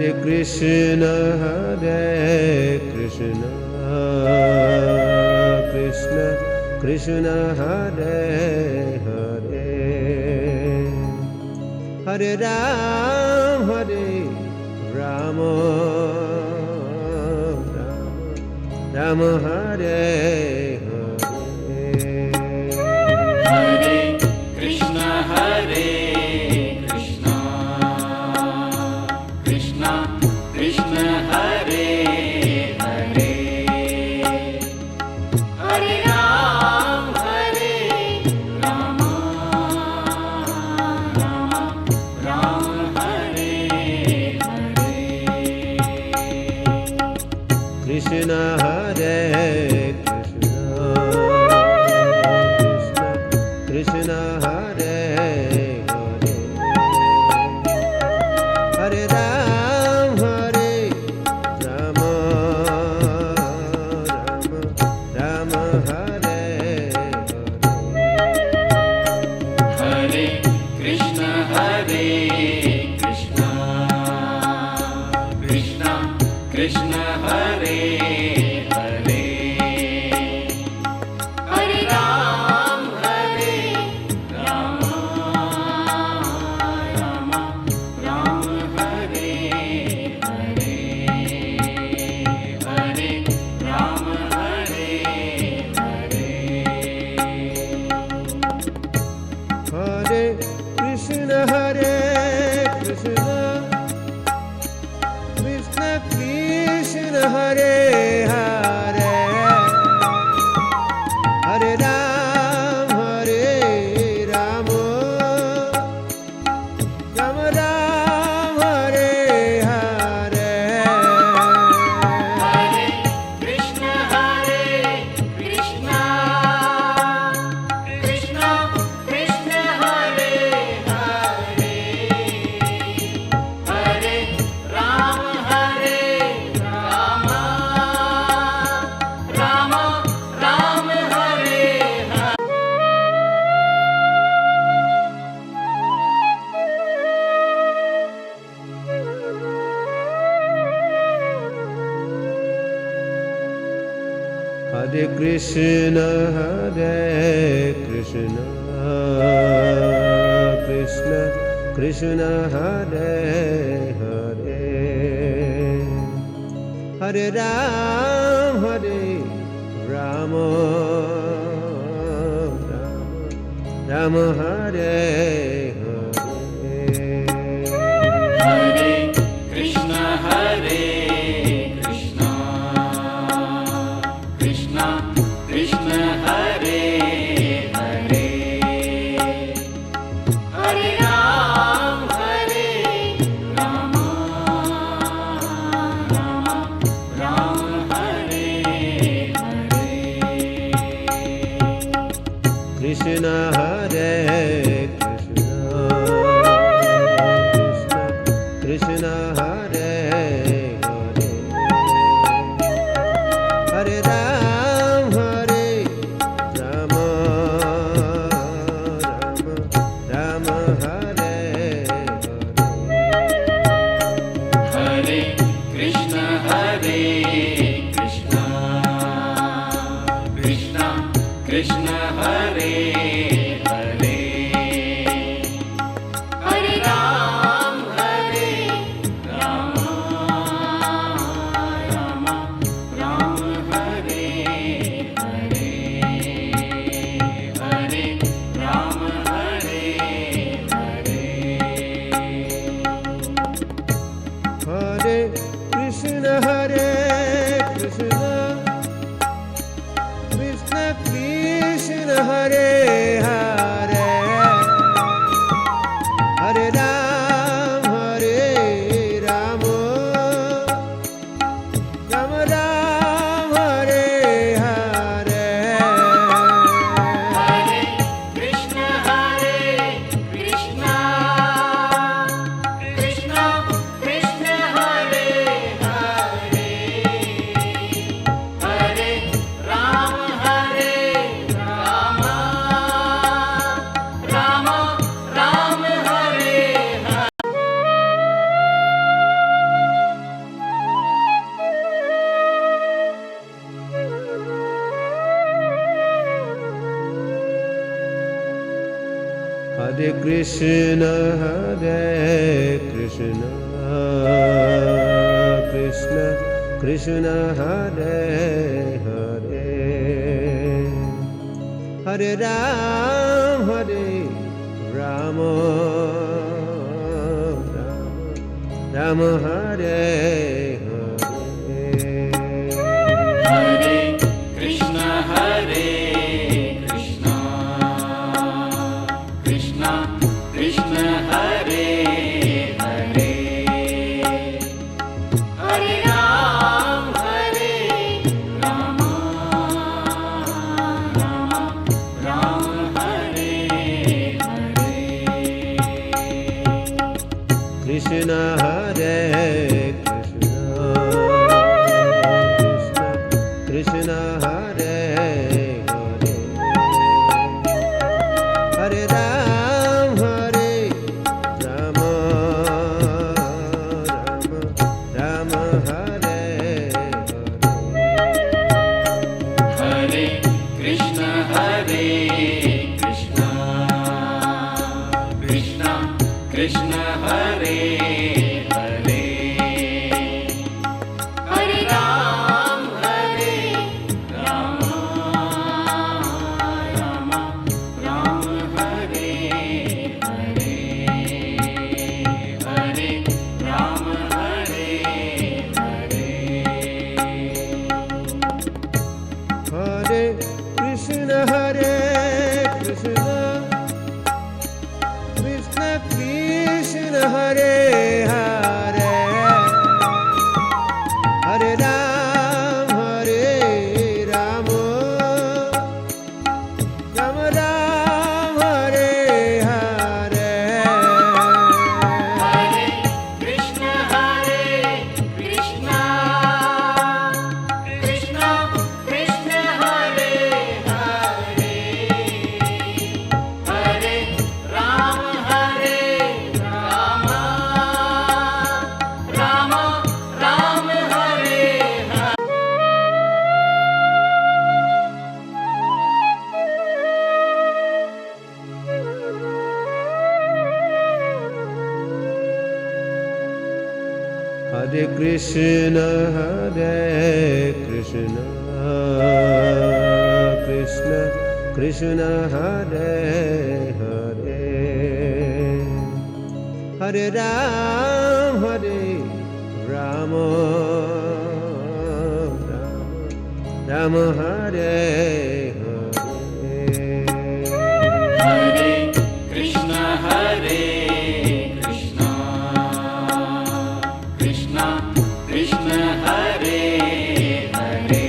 Hare Krishna, Krishna Krishna, Hare Hare, Hare Ram, Ram Hare Hare Krishna, Krishna Krishna, Hare Hare, Hare Ram, Ram Hare Hare. Krishna Hare Krishna Hare Hare, Hare Ram, Ram Hare Hare. Hare Krishna, Krishna Krishna, Hare Hare, Hare Ram, Ram Hare Hare, Hare Ram Hare Hare. Hare Krishna, Krishna Krishna, Hare Hare, Hare Ram, Ram Hare Hare. Hare Krishna, Krishna Krishna, Hare Hare, Hare Ram, Ram Hare Hare. Hare Krishna, Krishna Hare Hare, Hare Ram, Ram Hare Hare. Hare Krishna, Krishna Krishna, Hare Hare, Hare Ram, Ram Hare Hare. Krishna Hare Krishna Hare Hare, Hare Ram, Ram Hare Hare. Hare Krishna, Krishna Krishna, Hare Hare, Hare Ram, Ram Hare Hare, Hare Ram Hare Hare. Hare Krishna, Krishna Krishna Hare Krishna Krishna Krishna Hare Hare Hare Ram Rama Rama Hare Hare Krishna Krishna Krishna Hare Hare Hare Ram Rama Rama Hare Hare Krishna Hare Krishna Hare Hare Hare Ram Rama Rama Hare Hare Krishna Krishna Krishna Hare Hare Hare Ram Rama Rama Hare Hare Hare Ram Hare Hare Hare Krishna Krishna Krishna Hare Hare Hare Ram Rama Rama Ram Hare Hare Hare Krishna Krishna Krishna Hare Hare Hare Rama Rama Hare Hare Hare Krishna Krishna Krishna Hare Hare Hare Ram Rama Rama Hare Hare Hare Krishna Krishna Hare Hare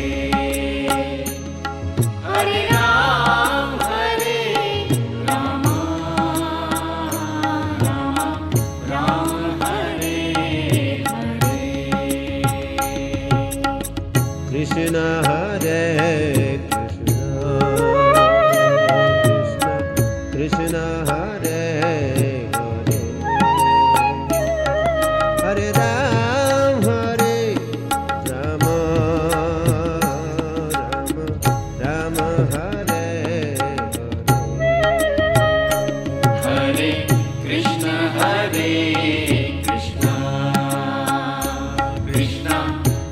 Hare Ram Rama Hare Hare Krishna Hare Krishna Hare Hare Hare Ram Rama Rama Hare Hare Krishna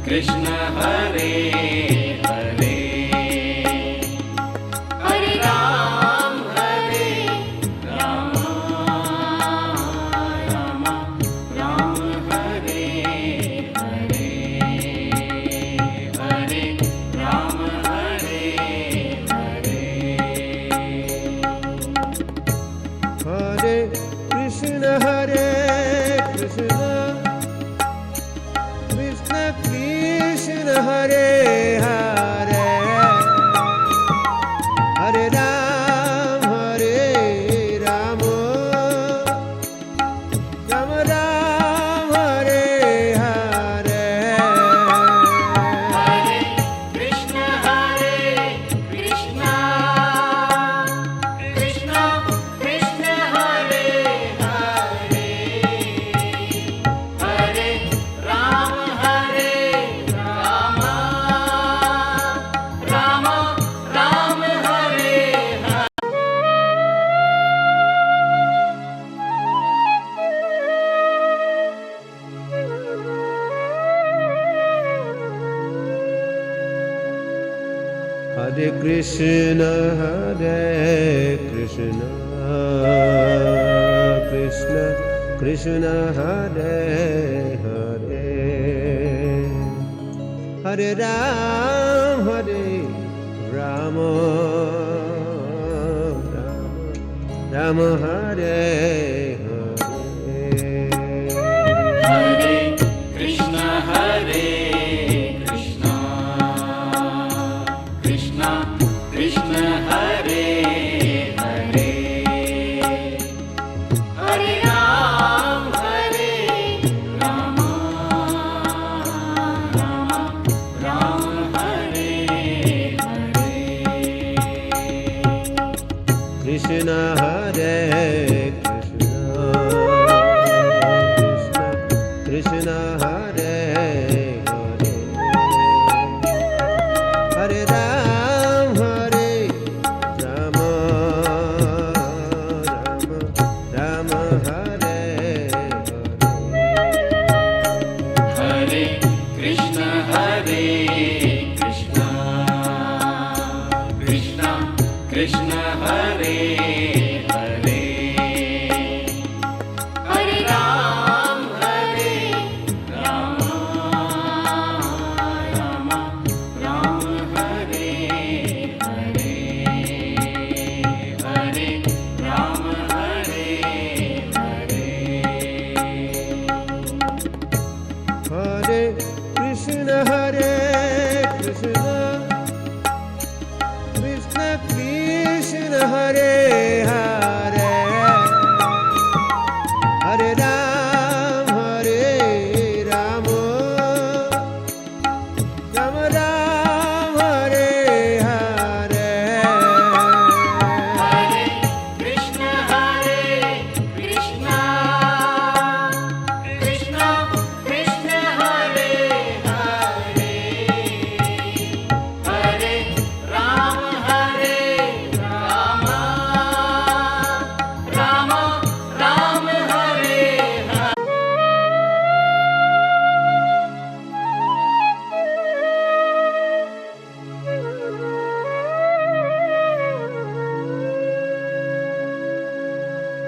Krishna Hare Hare Hare Ram Rama Hare Hare Hare Ram Hare Hare Hare Krishna Krishna Krishna Hare Hare Hare Ram Rama Rama Ram Hare Hare Hare Krishna Krishna Hare Hare Hare Ram Hare Krishna, Krishna Krishna, Hare Hare, Hare Rama, Rama Rama, Hare Hare. Hare Krishna, Krishna Krishna, Hare Hare, Hare Ram, Ram Hare Hare. Krishna Hare Krishna Hare Hare, Hare Rama, Rama Rama, Hare Hare. Hare Krishna, Krishna Krishna, Hare Hare, Hare Ram, Ram Hare Hare, Hare Ram, Hare Hare. Hare Krishna, Krishna Krishna, Hare Hare, Hare Rama, Rama Rama, Hare Hare. Hare Krishna, Krishna Krishna, Hare Hare, Hare Ram, Ram Hare Hare.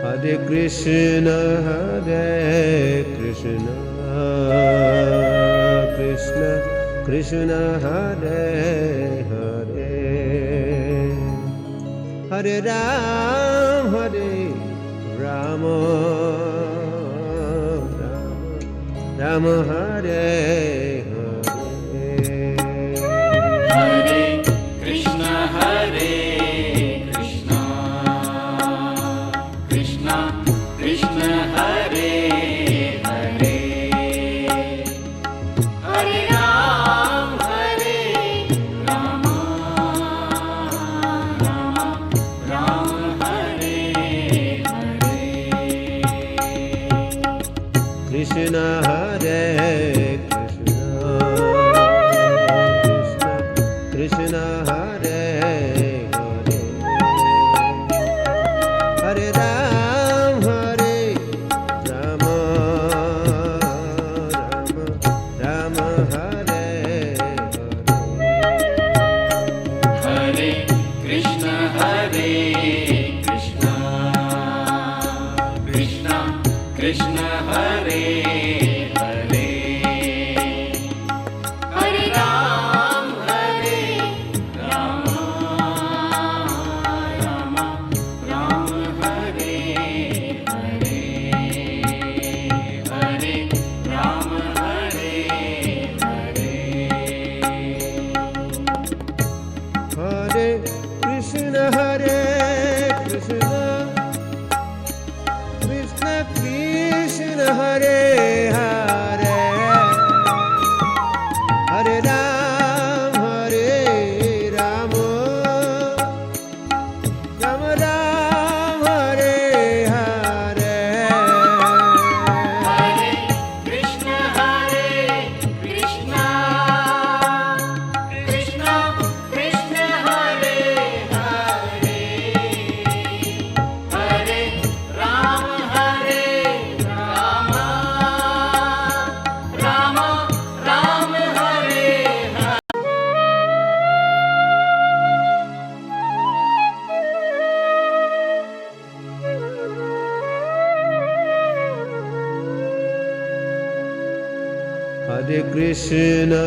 Hare Krishna, Krishna Krishna, Hare Hare, Hare Rama, Rama Rama, Hare Hare. Hare Krishna, Krishna Krishna, Hare Hare, Hare Ram, Ram Hare Hare. Krishna Hare Krishna Hare Hare, Hare Rama, Rama Rama, Hare Hare. Hare Krishna, Krishna Krishna, Hare Hare, Hare Ram, Krishna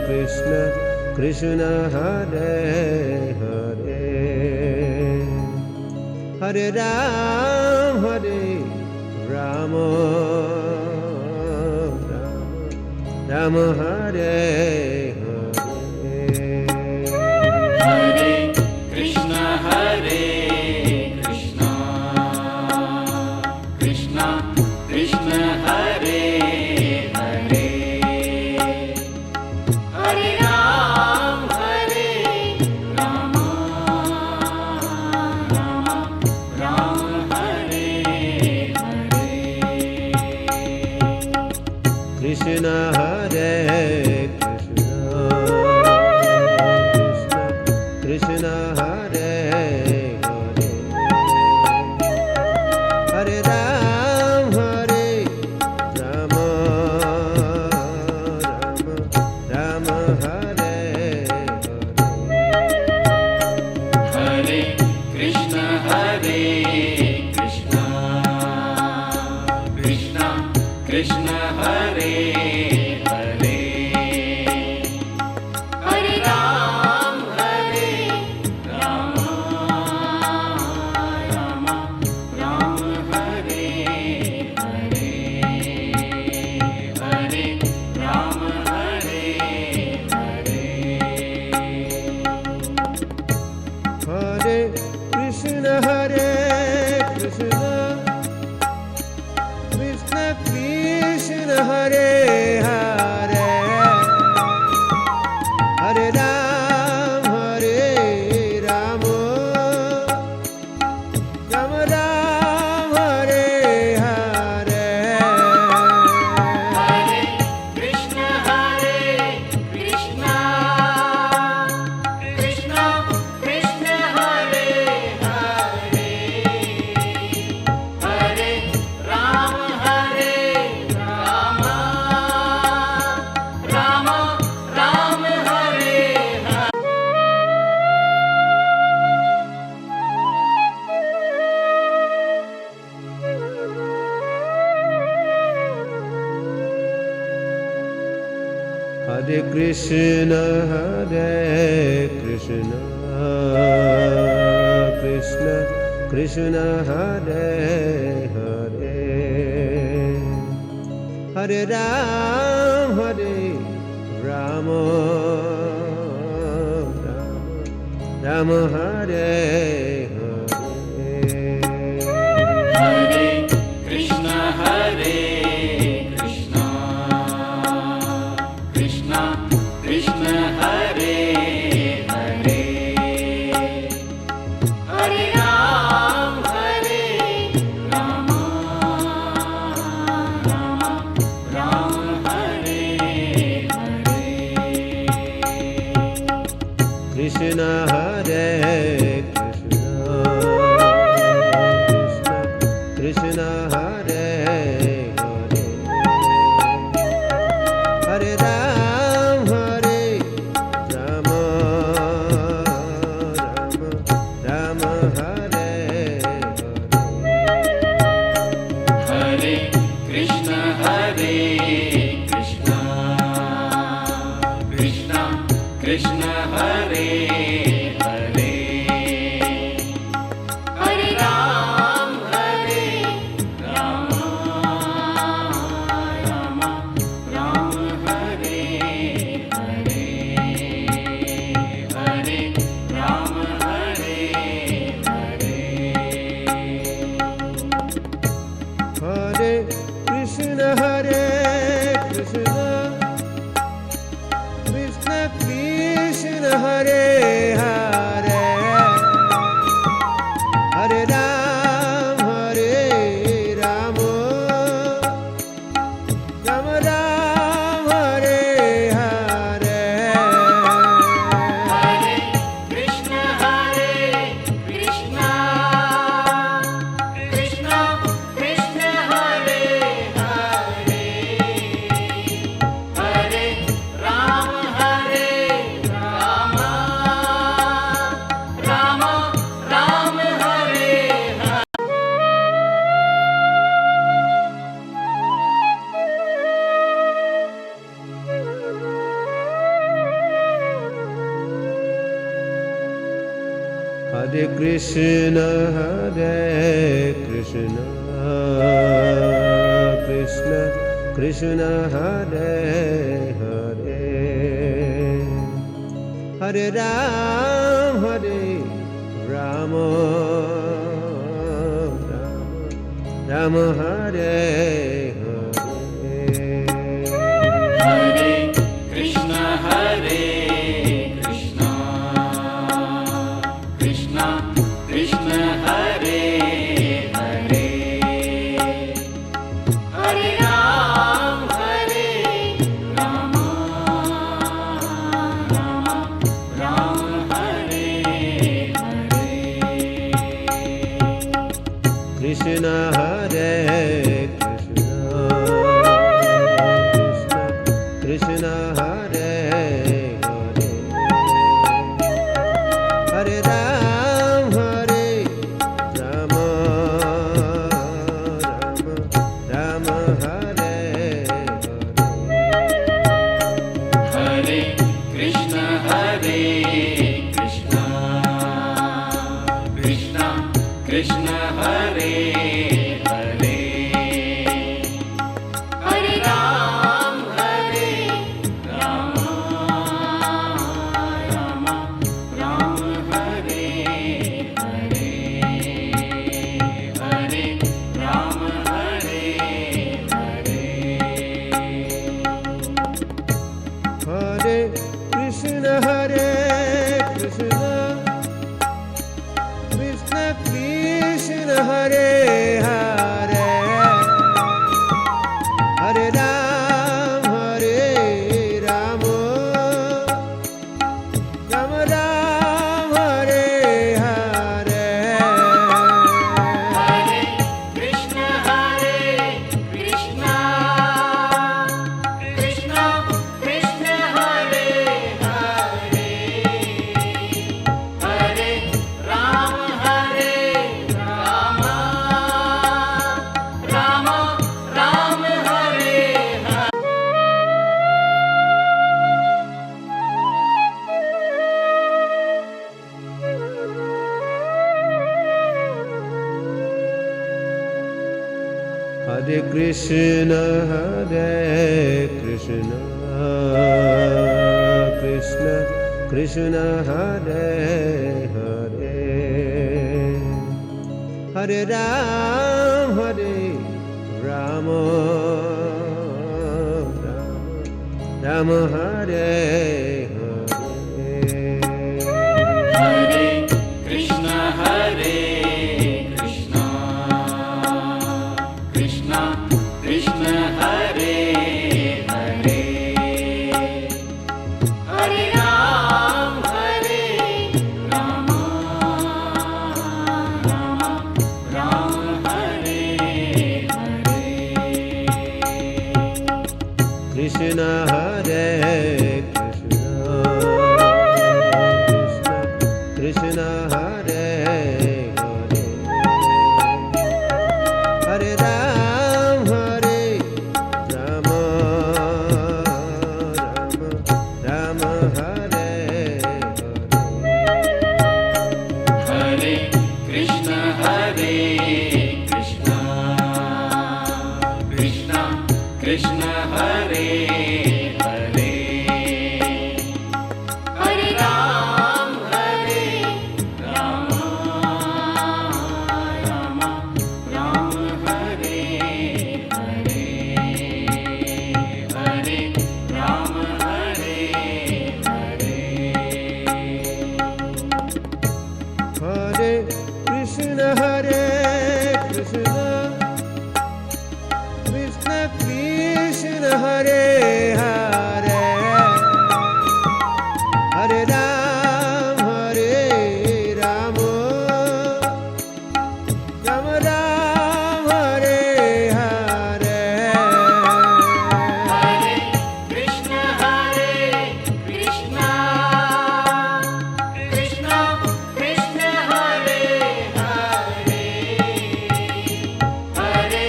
Krishna Krishna Hare Hare Hare Ram Rama Ram Hare Hare Krishna Krishna Krishna Hare Hare Hare Ram Rama Ram Hare Hare Krishna Hare Krishna Hare Hare Hare Ram Rama Ram Hare Hare Krishna Krishna Krishna Hare Hare Hare Ram Rama Ram Hare Hare Hare Ram Hare Hare Hare Krishna Krishna Krishna Hare Hare Hare Ram Ram Ram Hare Hare Hare Krishna Krishna Krishna Hare Hare Hare Ram Ram Hare Hare Hare Krishna Krishna Krishna Hare Hare Hare Ram Rama Ram Hare Hare Hare Krishna Krishna Krishna Hare Hare Hare Ram Rama Ram Hare Hare Krishna Krishna Hare Hare Hare Ram Rama Ram Hare Hare Krishna Krishna Hare Hare Hare Ram Rama Ram Hare Hare Hare Ram Hare Hare Hare Krishna Hare Krishna Krishna Krishna Hare Hare Hare Ram Ram Ram Hare Hare Krishna Krishna Krishna Hare Hare Hare Ram Rama Ram Hare Hare Krishna Hare Krishna Hare Hare Hare Ram Ram Ram Hare Hare Krishna Krishna Krishna Hare Hare Hare Ram Rama Ram Hare Hare Hare Ram Hare Hare Hare Krishna Krishna Krishna Hare Hare Hare Ram Ram Ram Ram Hare Hare Hare Krishna Krishna Krishna Hare Hare Hare Ram Rama Ram Hare Hare Hare Krishna Krishna Krishna Hare Hare Hare Ram Ram Ram Hare Hare Hare Krishna Krishna Krishna Hare Hare Hare Ram Rama Ram Hare Hare Krishna Krishna Hare Hare Hare Ram Ram Ram Hare Hare Krishna Krishna Krishna Hare Hare Hare Ram Rama Ram Hare Hare Hare Ram Hare Hare Hare Krishna Krishna Krishna Hare Hare Hare Ram Ram Ram Ram Hare Hare Hare Krishna Krishna Krishna Hare Hare Hare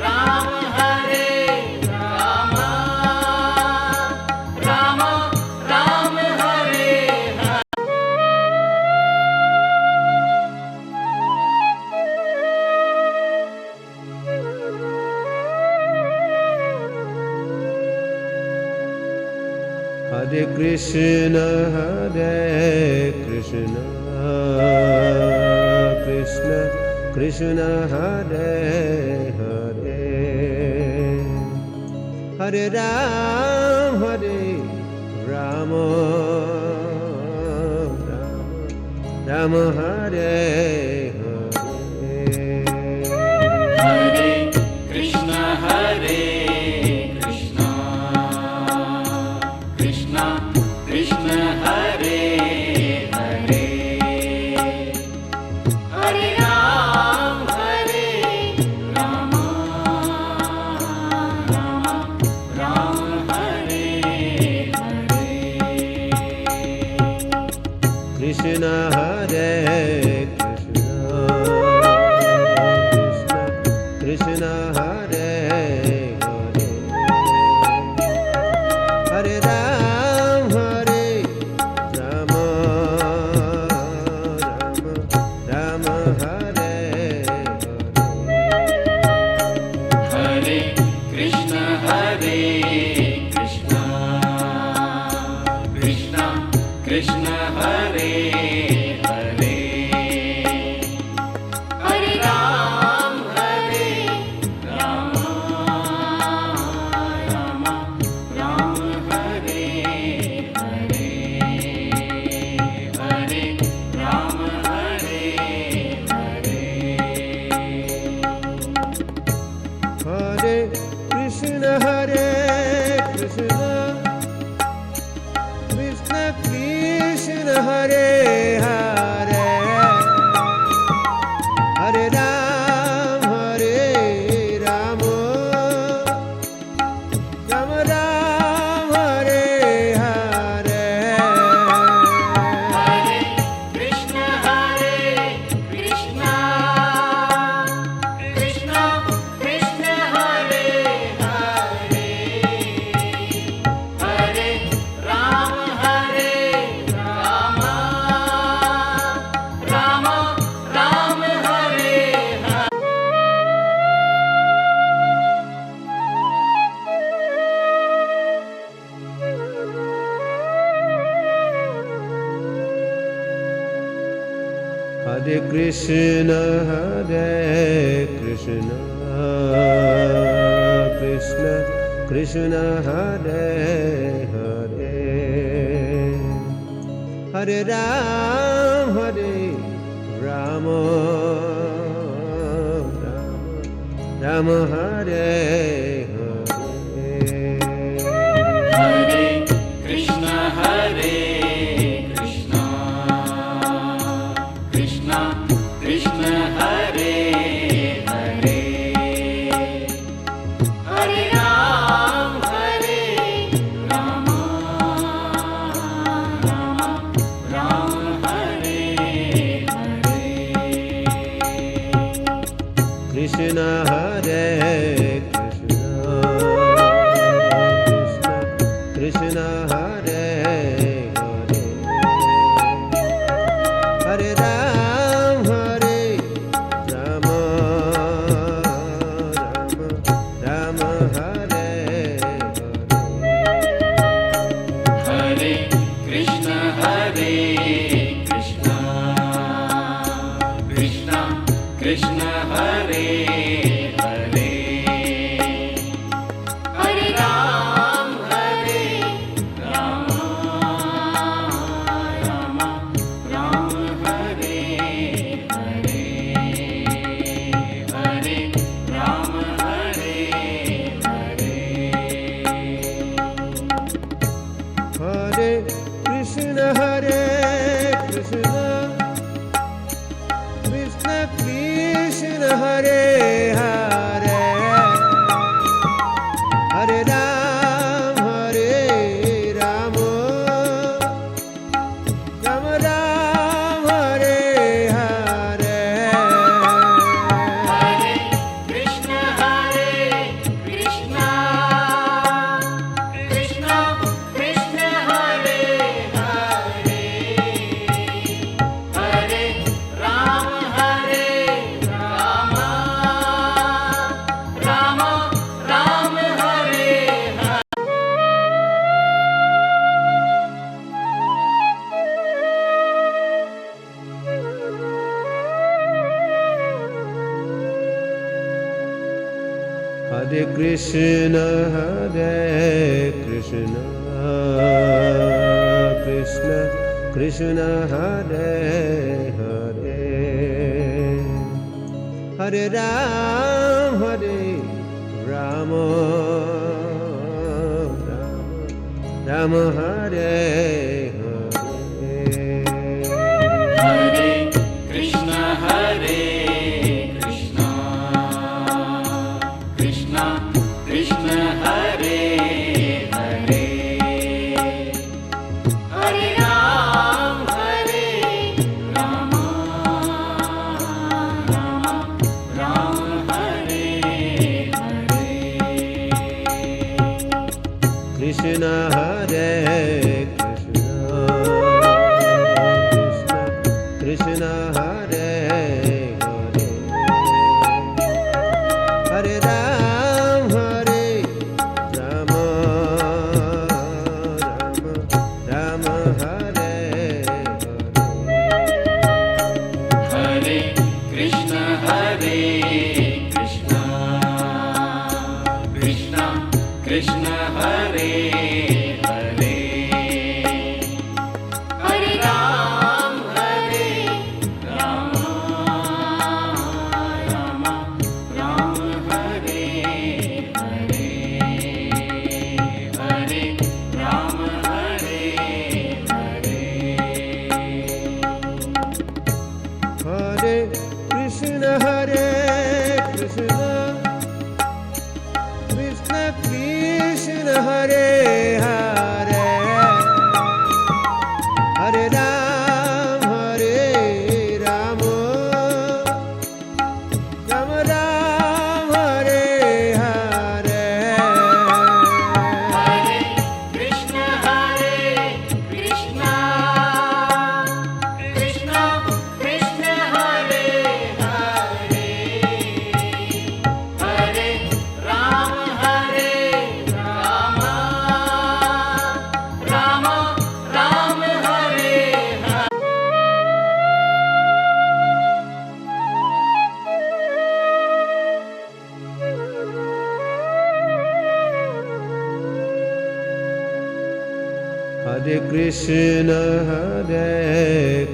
Ram Rama Hare Krishna Krishna Krishna Hare Hare Hare Ram Ram Ram Hare Hare Krishna Krishna Krishna Hare Hare Hare Ram Rama Ram Hare Hare Krishna Hare Krishna Hare Hare Hare Ram Ram Ram Hare Hare Krishna Krishna Krishna Hare Hare Hare Ram Rama Ram Hare Hare Hare Ram Hare Hare Hare Krishna Krishna Krishna Hare Hare Hare Ram Ram Ram Ram Hare Hare Hare Krishna Krishna Krishna Hare Hare Hare Ram Rama Ram Hare Hare Hare Krishna Krishna Krishna Hare Hare Hare Ram Ram Ram Hare Hare Hare Krishna Krishna Krishna Hare Hare Hare Ram Rama Ram Hare Hare Krishna Hare Krishna Hare Hare Hare Ram Ram Ram Hare Hare Krishna Krishna Krishna Hare Hare Krishna Krishna Krishna Hare Hare Hare Ram Ram Hare Hare Krishna Krishna Krishna Hare Hare Hare Ram Rama Ram Hare Hare Krishna Hare Krishna Hare Hare Hare Ram Ram Hare Hare Krishna Krishna Krishna Hare Hare Hare Ram Rama Ram Hare Hare Hare Ram Hare Hare Hare Krishna Krishna Krishna Hare Hare Hare Ram Ram Ram Hare Hare Hare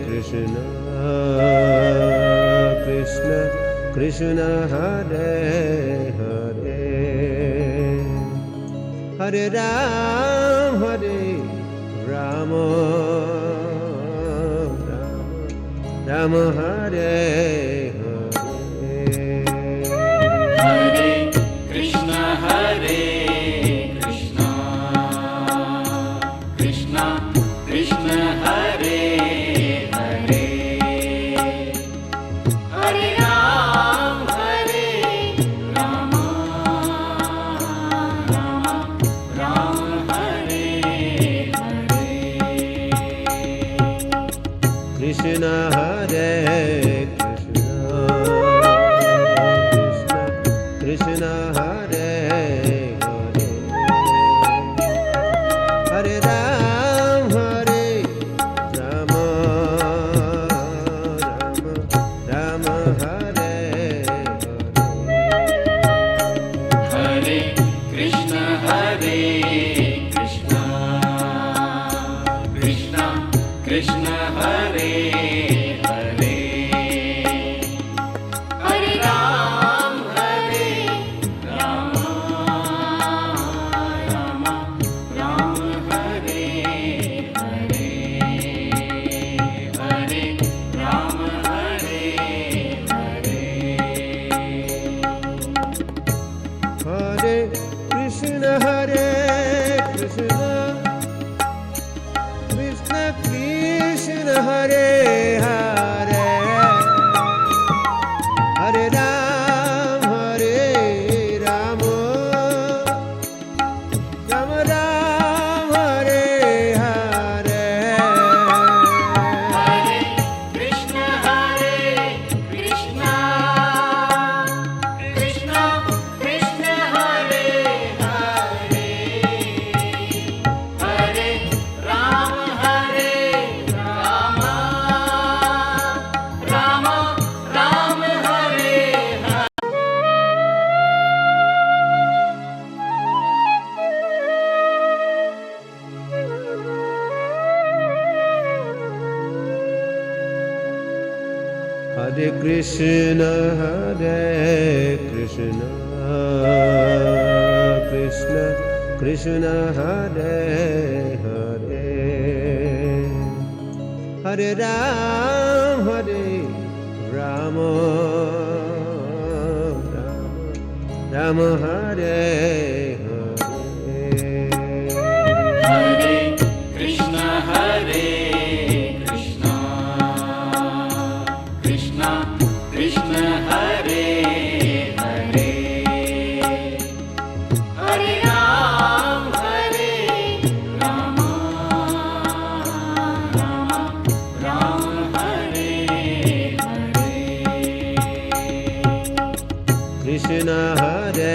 Krishna Krishna Krishna Hare Hare Hare Ram Rama Ram Hare Hare Hare Krishna Krishna Krishna Hare Hare Hare Ram Ram Ram Hare Hare Hare Krishna Krishna Krishna Hare Hare Hare Ram Rama Ram Hare Hare Krishna Krishna Hare Hare Hare Ram Ram Ram Hare Hare Krishna Krishna Krishna Hare Hare Hare Ram Rama Ram Hare Hare Hare Ram Hare Hare Hare Krishna Krishna Krishna Hare Hare Hare Ram Ram Ram Hare Hare Hare Krishna Krishna Krishna Hare Hare Hare Ram Hare Krishna Krishna Krishna Hare Hare Hare Ram Ram Hare Hare Hare Krishna Krishna Krishna Hare Hare Hare Ram Ram Hare Hare Krishna Hare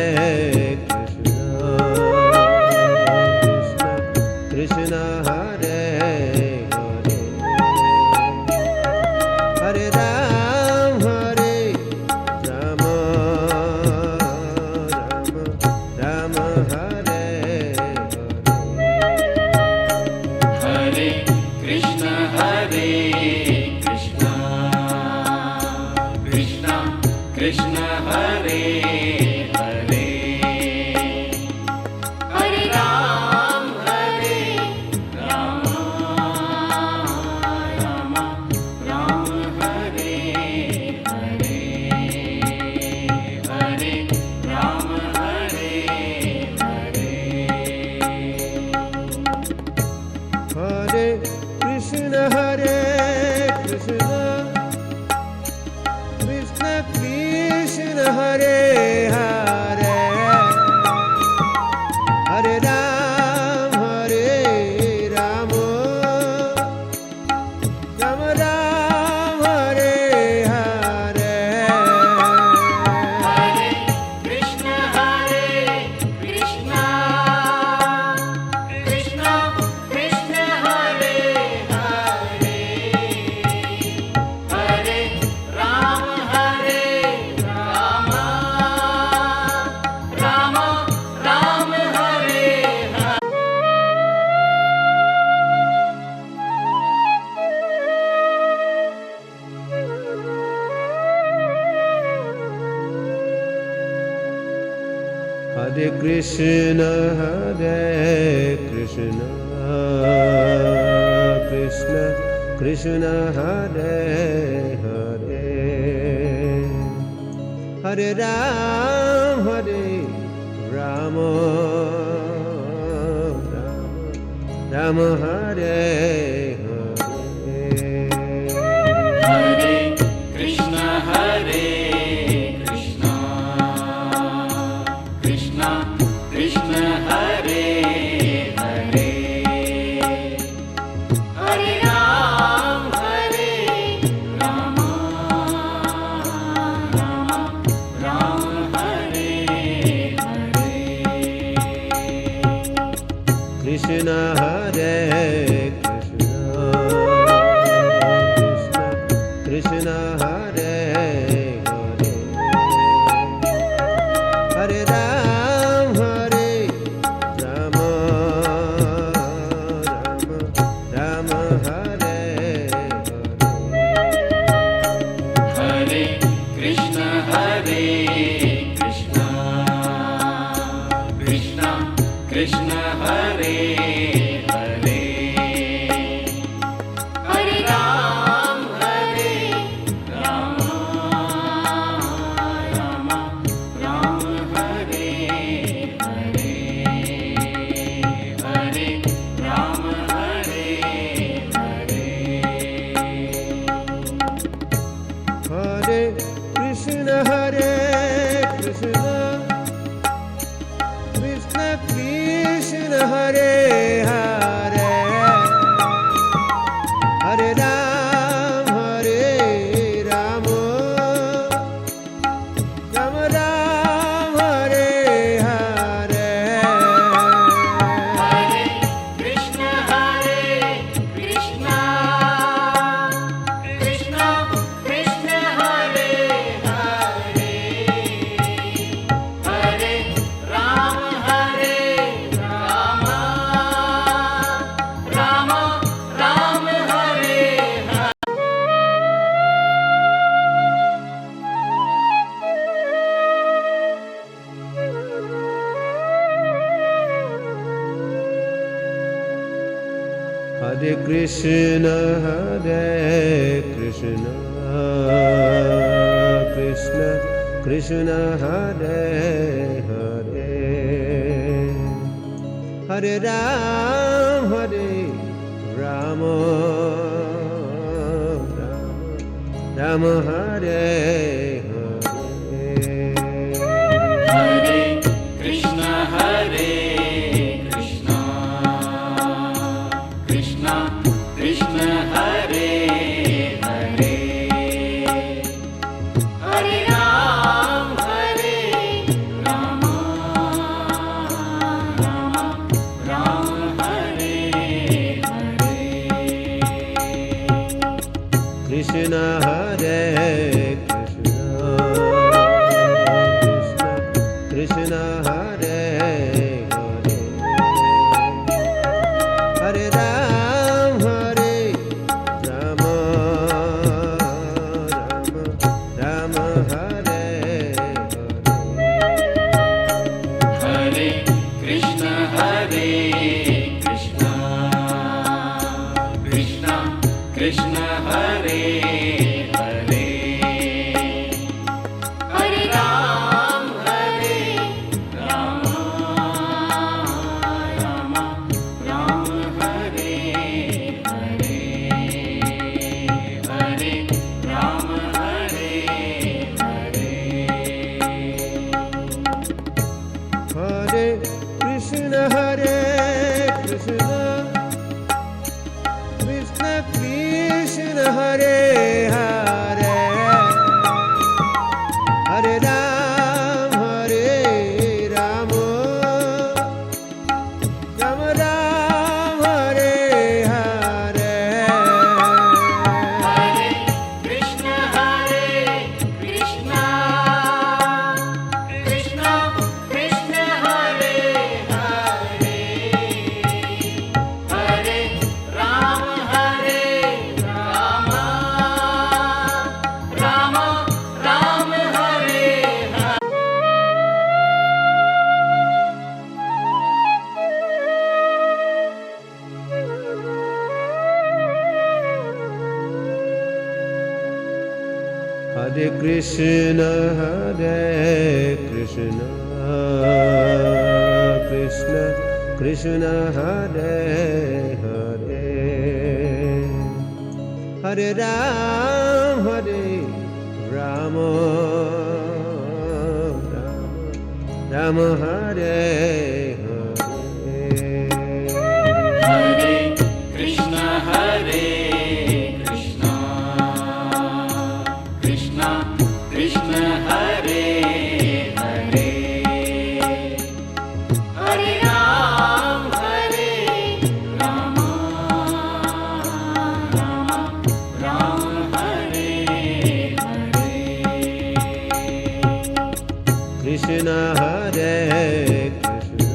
Krishna Hare Hare Hare Ram Ram Ram Hare Hare Krishna Krishna Krishna Hare Hare Hare Ram Ram Hare Hare Hare Ram Hare Hare Hare Krishna Krishna Krishna Hare Hare Hare Ram Ram Ram Hare Hare Hare Krishna Krishna Krishna Hare Hare Hare Ram Ram Hare Hare Hare Krishna Krishna Krishna Hare Hare Hare Ram Ram Ram Hare Hare Hare Krishna Krishna Krishna Hare Hare Hare Ram Ram Hare Hare Krishna Hare Krishna Hare Hare Hare Ram Ram Ram Hare Hare Hare Krishna Krishna Krishna Hare Hare Hare Ram Ram Hare Hare Hare Ram Hare Hare Hare Krishna Krishna Krishna Hare Hare Hare Ram Ram Ram Ram Hare Hare Hare Krishna Krishna Krishna Hare Hare Hare Ram Ram Hare Krishna, Krishna Krishna, Hare Hare, Hare Ram, Rama, Rama Hare Hare. Hare Krishna, Krishna Krishna, Hare Hare, Hare Ram, Rama, Rama Hare Hare. Krishna Hare Krishna Hare Hare, Hare Ram, Rama, Rama Hare Hare. Hare Krishna, Krishna Krishna, Hare Hare, Hare Ram, Rama, Rama Hare Hare, Hare Ram, Hare Hare. Hare Krishna, Krishna Krishna, Hare Hare, Hare Ram, Rama, Rama Ram, Hare Hare. Hare Krishna, Krishna Krishna, Hare Hare, Hare Ram, Rama, Rama Hare Hare. Hare Krishna, Krishna Krishna, Hare Hare, Hare Ram, Rama, Rama Hare Hare. Hare Krishna, Krishna Krishna, Hare Hare, Hare Ram, Rama, Rama Hare Hare. Krishna Hare Krishna,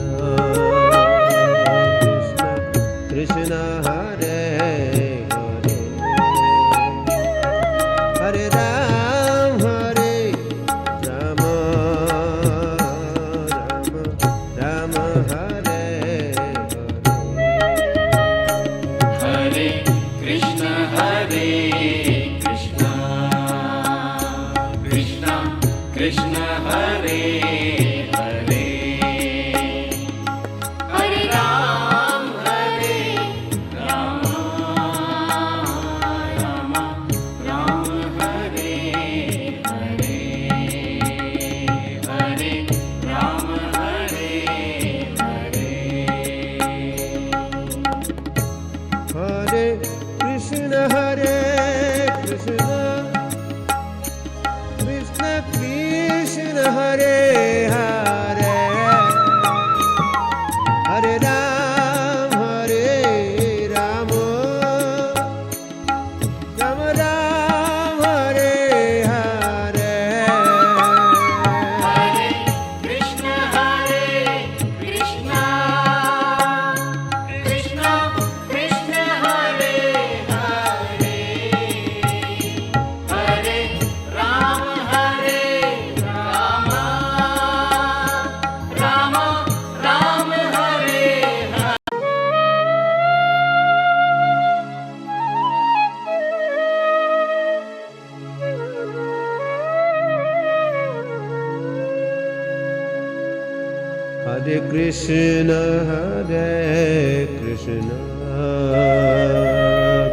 Krishna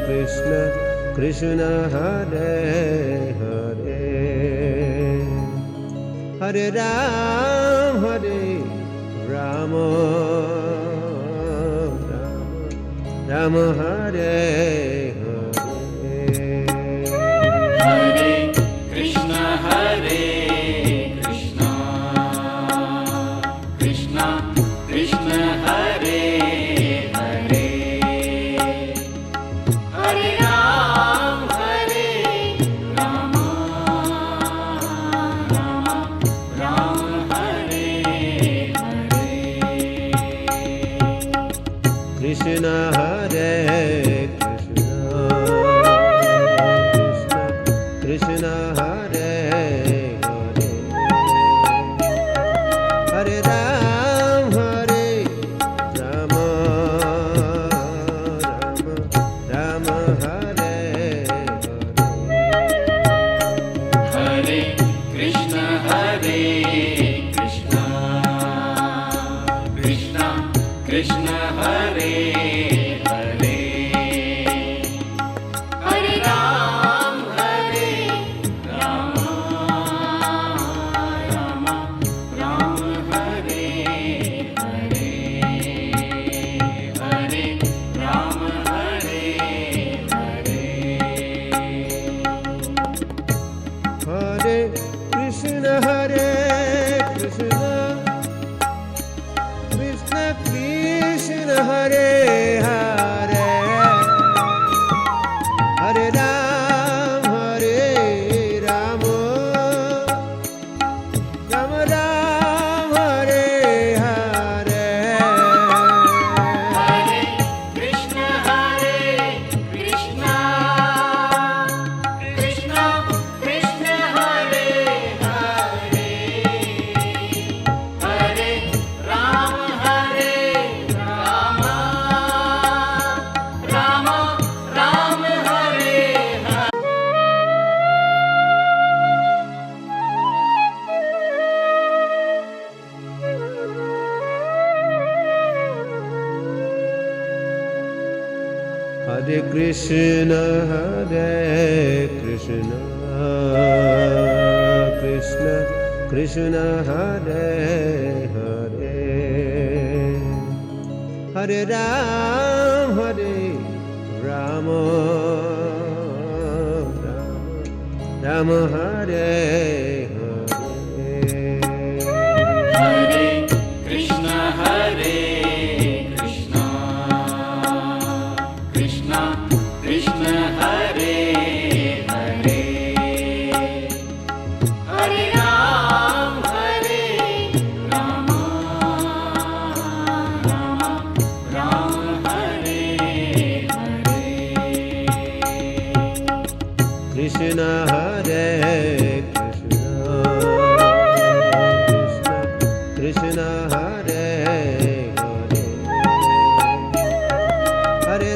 Krishna Krishna Hare Hare Hare Rama Rama Hare Hare Hare Krishna Krishna Krishna Hare Hare Hare Rama Rama Hare Hare Krishna Hare Krishna Hare Hare Hare Rama Rama Hare Hare Hare Krishna Krishna Krishna Hare Hare Hare Rama Rama Hare Hare Hare Rama Hare Hare Hare Krishna Krishna Krishna Hare Hare Hare Rama Rama Hare Hare Hare Krishna Krishna Krishna Hare Hare Hare Rama Rama Hare Hare Hare Krishna Krishna Krishna Hare Hare Hare Rama Rama Hare Hare Hare Krishna Krishna Krishna Hare Hare Hare Rama Rama Hare Hare Krishna Hare Krishna Hare Hare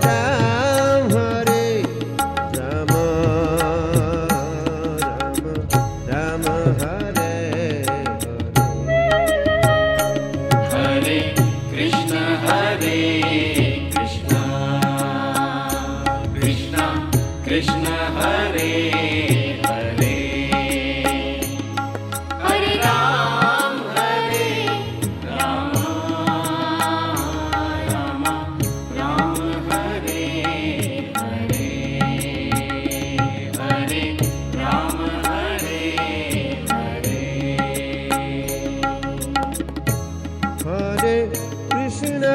Hare Rama Rama Hare Hare Hare Krishna Krishna Hare Hare Hare Rama Rama Hare Hare Hare Rama Hare Hare Hare Krishna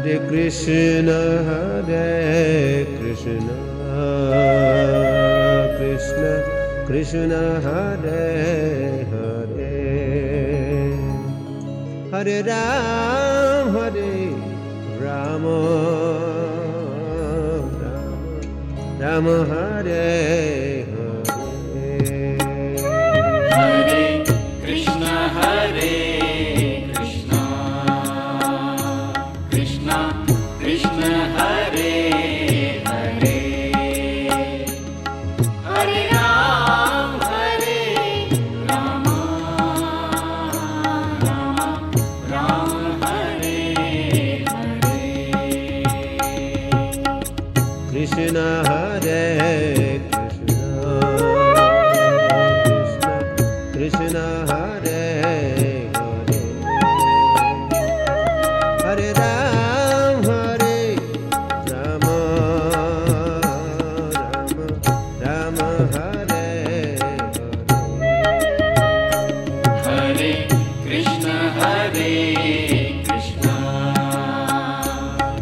Hare Krishna, Krishna Krishna, Hare Hare, Hare Ram, Ram Hare Hare. Hare Krishna, Krishna Krishna, Hare Hare, Hare Ram, Ram Hare Hare. Krishna Hare Krishna Hare Hare, Hare Ram, Ram Hare Hare. Hare Krishna,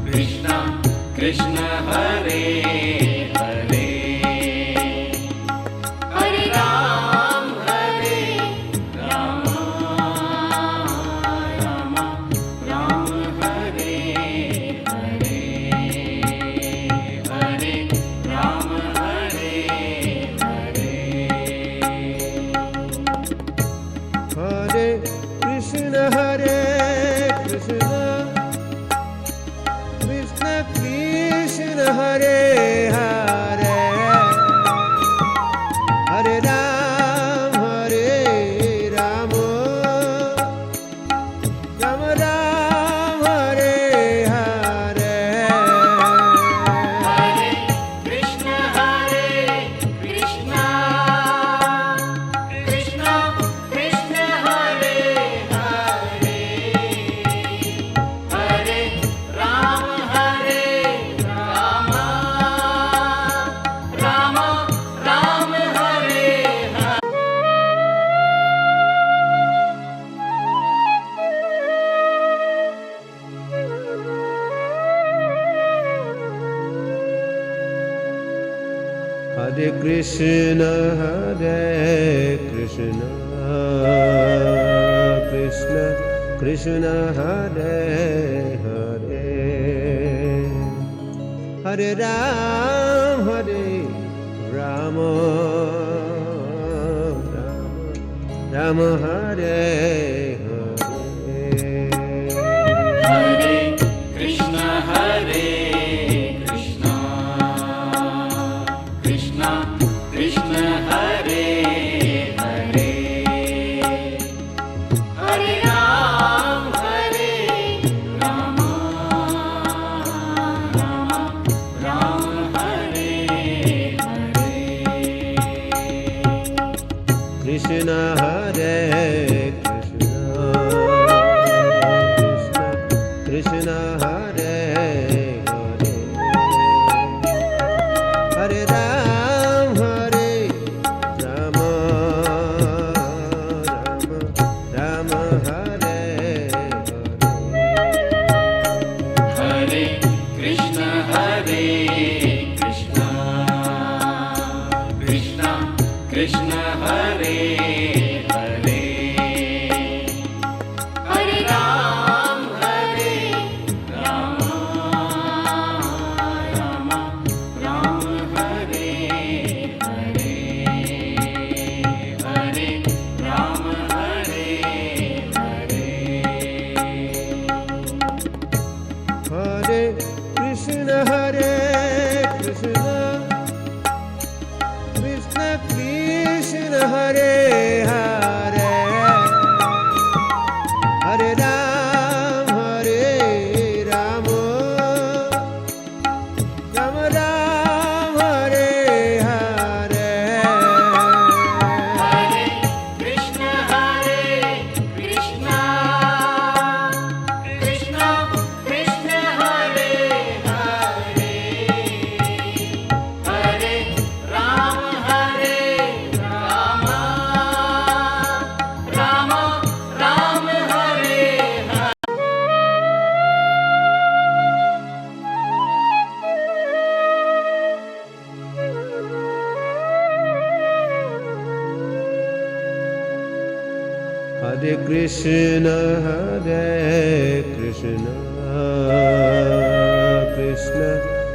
Krishna Krishna, Hare Hare, Hare Ram, Ram Hare Hare, Hare Ram, Hare Hare. Hare Krishna, Krishna Krishna, Hare Hare, Hare Ram, Ram Hare Hare. Hare Krishna, Krishna Krishna Hare Hare, Hare Ram, Ram Hare Hare. Hare Krishna, Krishna Krishna, Hare Hare, Hare Ram, Ram Hare Hare. Hare Krishna, Krishna Krishna, Hare Hare, Hare Ram, Ram Hare Hare. Krishna Hare Krishna Hare Hare, Hare Ram, Ram Hare Hare. Hare Krishna, Krishna Krishna, Hare Hare, Hare Ram, Ram Hare Hare, Hare Ram, Hare Hare. Hare Krishna, Krishna Krishna, Hare Hare, Hare Ram, Ram Hare Hare. Hare Krishna, Krishna Krishna, Hare Hare, Hare Ram, Ram Hare Krishna, Krishna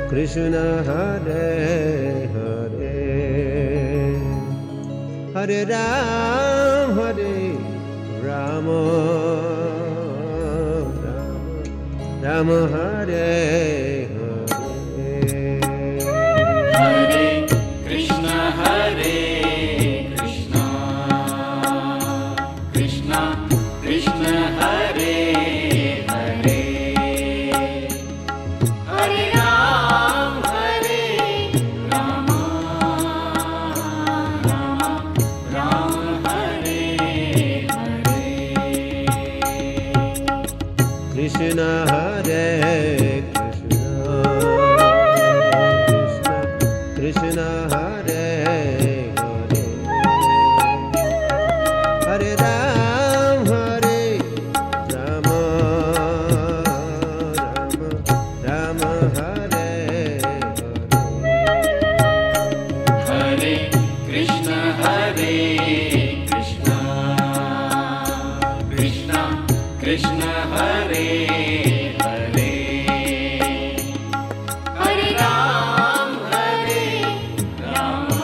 Krishna, Hare Hare, Hare Ram, Rama, Ram Hare Hare. Hare Krishna, Krishna Krishna, Hare Hare, Hare Ram, Rama, Ram Hare Hare. Krishna Hare Krishna Hare Hare, Hare Ram, Rama, Ram Hare Hare. Hare Krishna, Krishna Krishna, Hare Hare, Hare Ram, Rama,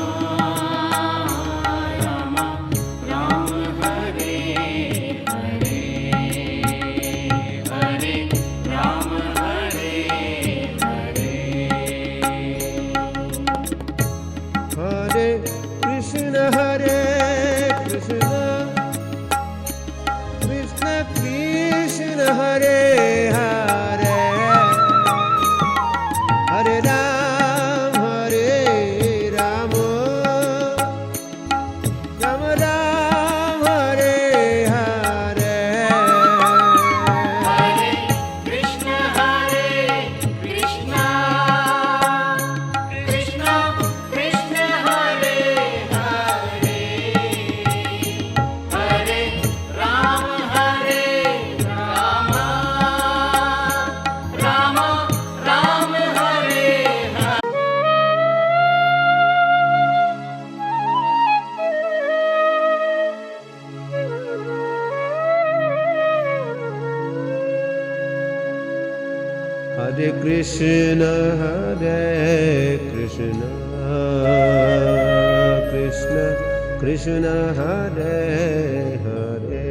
Ram Hare Hare, Hare Ram, Hare Hare. Hare Krishna, Krishna Krishna, Hare Hare, Hare Ram, Ram Hare Hare. Hare Krishna, Krishna Krishna, Hare Hare, Hare Ram, Rama, Ram Hare Hare. Hare Krishna, Krishna Krishna, Hare Hare,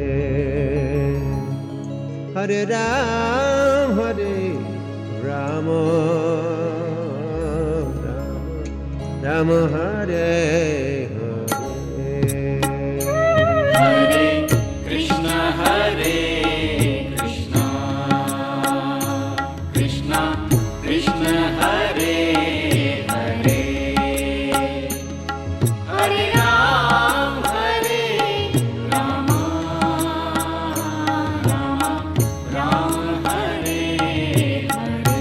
Hare Ram, Rama, Ram Hare Hare. Hare Krishna, Krishna Krishna, Hare Hare, Hare Ram, Rama, Ram Hare Hare.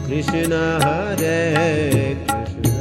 Krishna Hare Krishna,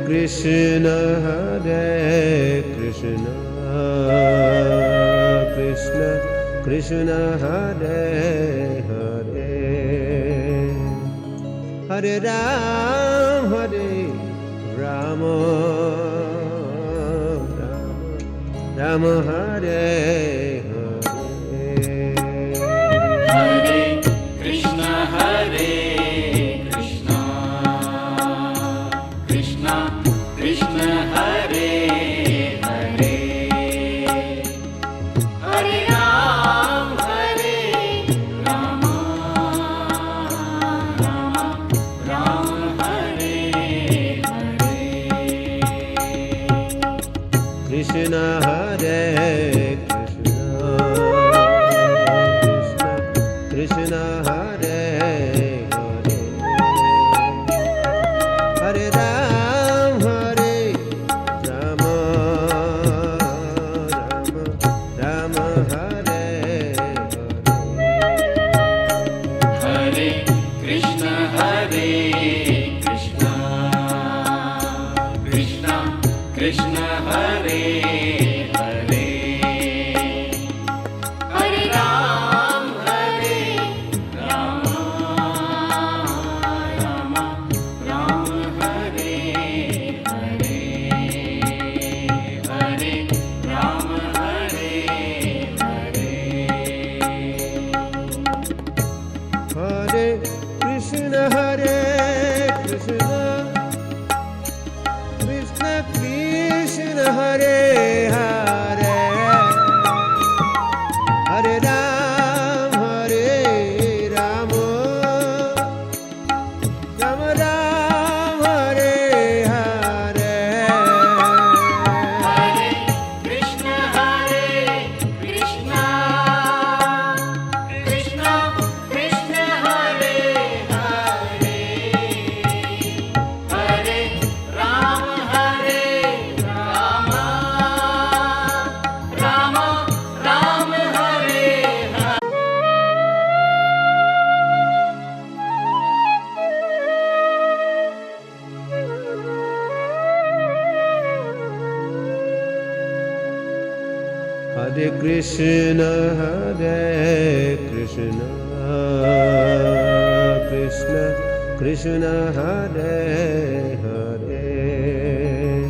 Krishna Krishna Krishna Hare Hare Hare Ram Rama Rama Hare Hare Krishna Krishna Krishna Hare Hare Hare Ram Rama Rama Hare Hare Krishna Hare Krishna Hare Hare Hare Ram Rama Rama Hare Hare Krishna Krishna Krishna Hare Hare Hare Ram Rama Rama Hare Hare Hare Ram Hare Hare Hare Krishna Krishna Krishna Hare Hare Hare Ram Rama Rama Ram Hare Hare Hare Krishna Krishna Krishna Hare Hare Hare Ram Rama Rama Hare Hare Hare Krishna Krishna Krishna Hare Hare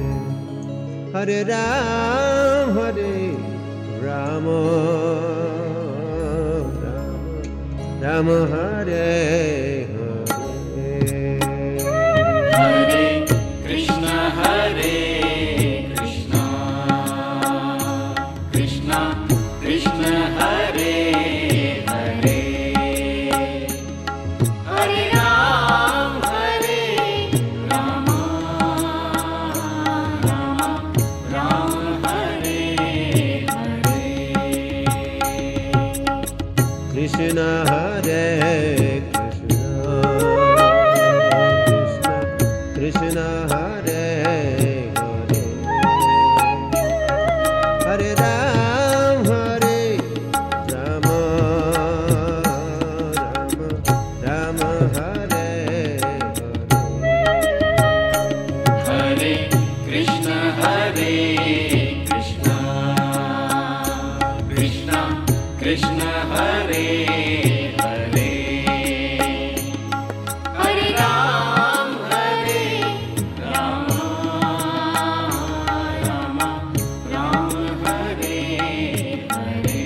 Hare Ram Rama Rama Hare Hare Hare Krishna Krishna Krishna Hare Hare Hare Ram Rama Rama Hare Hare Krishna Krishna Hare Hare Hare Ram Rama Rama Hare Hare Krishna Krishna Krishna Hare Hare Hare Ram Rama Rama Hare Hare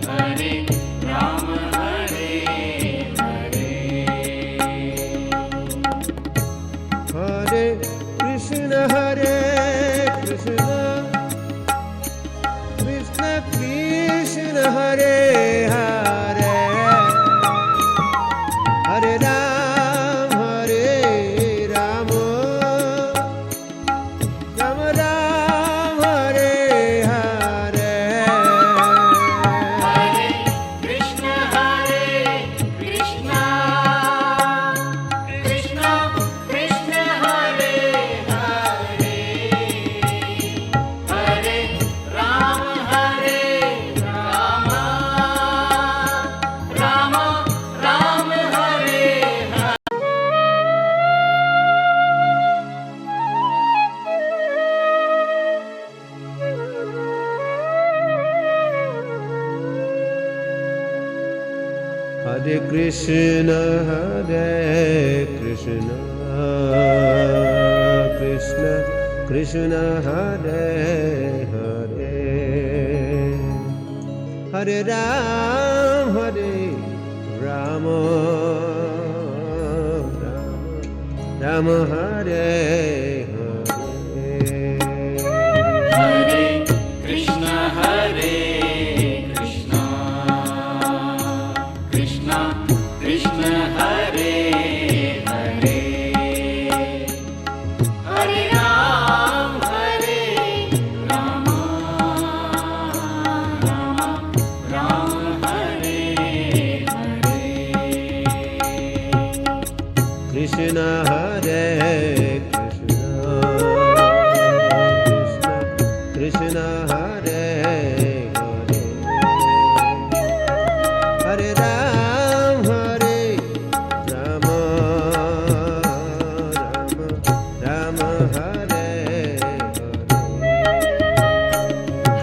Hare Ram Hare Hare Hare Krishna Krishna Krishna Hare Hare Hare Ram Rama Rama Ram Hare Hare Hare Krishna Krishna Krishna Hare Hare Hare Ram Rama Rama Hare Hare Hare Krishna, Krishna Krishna, Hare Hare, Hare Ram, Rama, Rama, Hare Hare. Hare Krishna, Krishna Krishna, Hare Hare, Hare Ram, Rama, Rama, Hare Hare. Krishna, Hare Krishna, Krishna Hare Hare, Hare Ram, Rama, Rama, Hare Hare.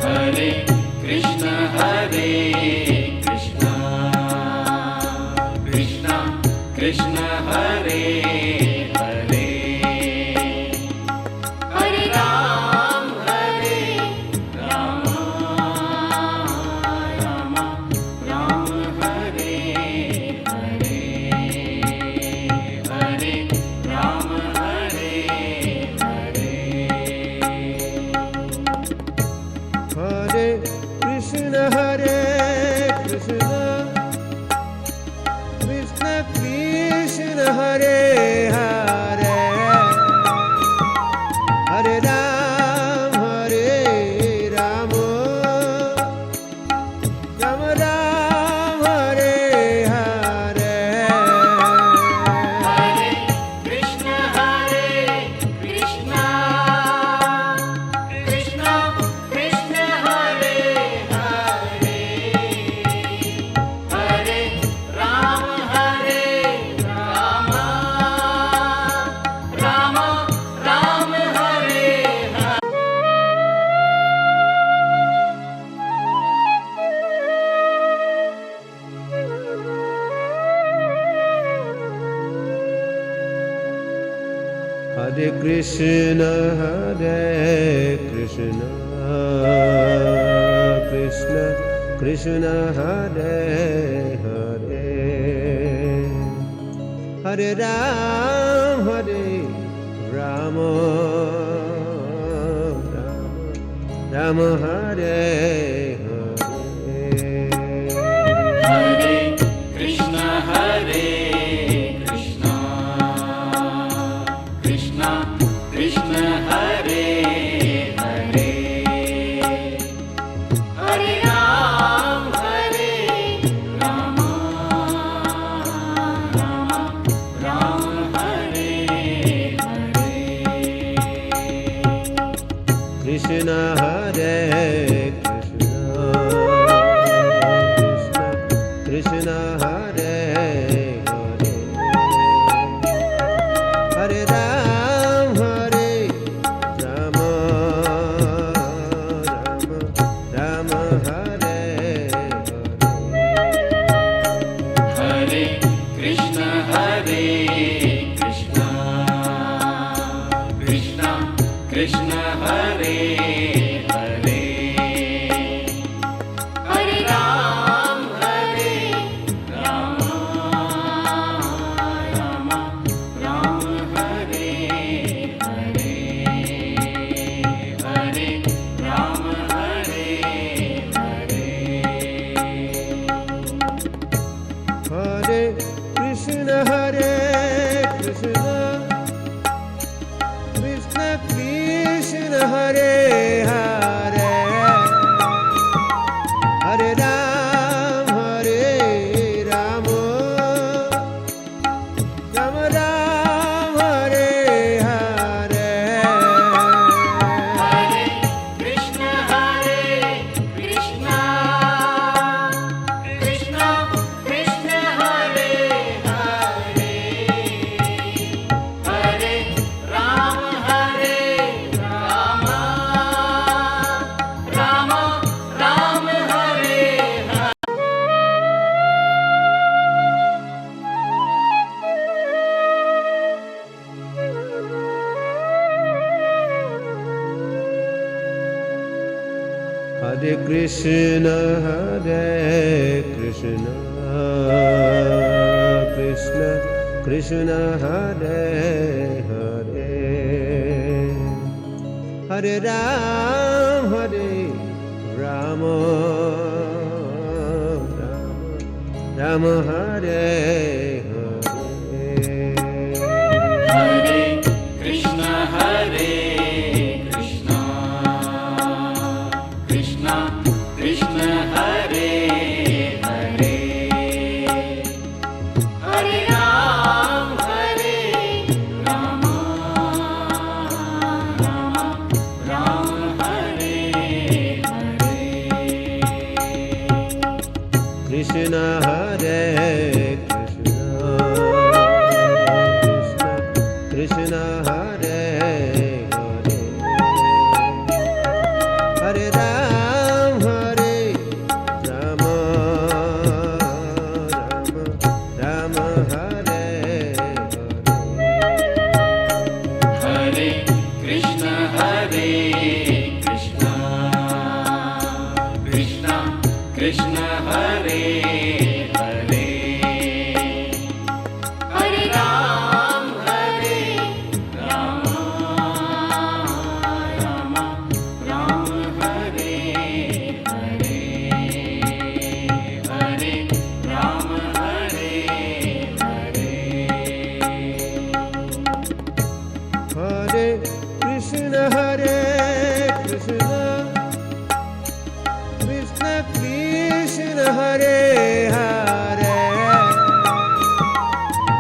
Hare Krishna, Krishna Krishna, Hare Hare, Hare Ram, Rama, Rama, Hare Hare, Hare Ram, Hare Hare. Hare Krishna, Krishna Krishna, Hare Hare, Hare Ram, Rama, Rama Ram, Hare Hare. Hare Krishna, Krishna Krishna, Hare Hare, Hare Ram, Rama, Rama, Hare Hare. Hare Krishna, Krishna Krishna, Hare Hare, Hare Ram, Rama, Rama, Hare Hare. Hare Krishna, Krishna Krishna, Hare Hare, Hare Ram, Rama, Rama, Hare Hare. Krishna, Hare Krishna, Hare Hare, Hare Ram, Rama, Rama, Hare Hare. Hare Krishna, Krishna Krishna, Hare Hare, Hare Ram, Rama, Rama, Hare Hare, Hare Ram, Hare Hare. Hare Krishna, Krishna Krishna, Hare Hare, Hare Ram, Rama, Rama Ram, Hare Hare. Hare Krishna, Krishna Krishna, Hare Hare, Hare Ram, Rama, Hare Krishna, Krishna Krishna, Hare Hare, Hare Ram, Rama, Rama Hare Hare. Hare Krishna, Krishna Krishna, Hare Hare, Hare Ram, Rama, Rama Hare Hare. Krishna Hare Krishna, Krishna Hare Hare, Hare Ram, Rama, Rama Hare Hare. Hare Krishna, Krishna Krishna, Hare Hare, Hare Ram, Rama, Rama Hare Hare, Hare Ram, Hare Hare. Hare Krishna, Krishna Krishna, Hare Hare,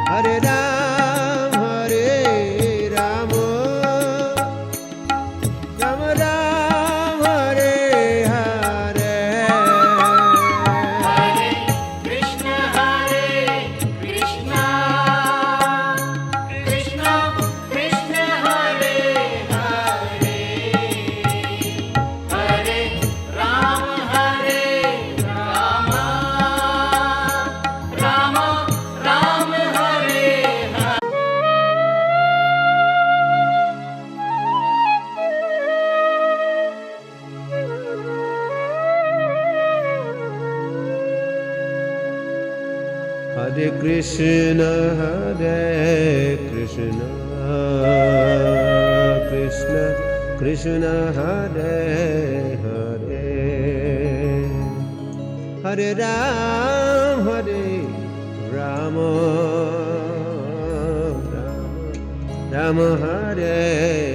Hare Ram, Rama, Rama Ram, Hare Hare. Hare Krishna, Krishna Krishna, Hare Hare, Hare Ram, Rama, Rama Hare Hare. Hare Krishna, Krishna Krishna, Hare Hare, Hare Ram, Rama, Rama Hare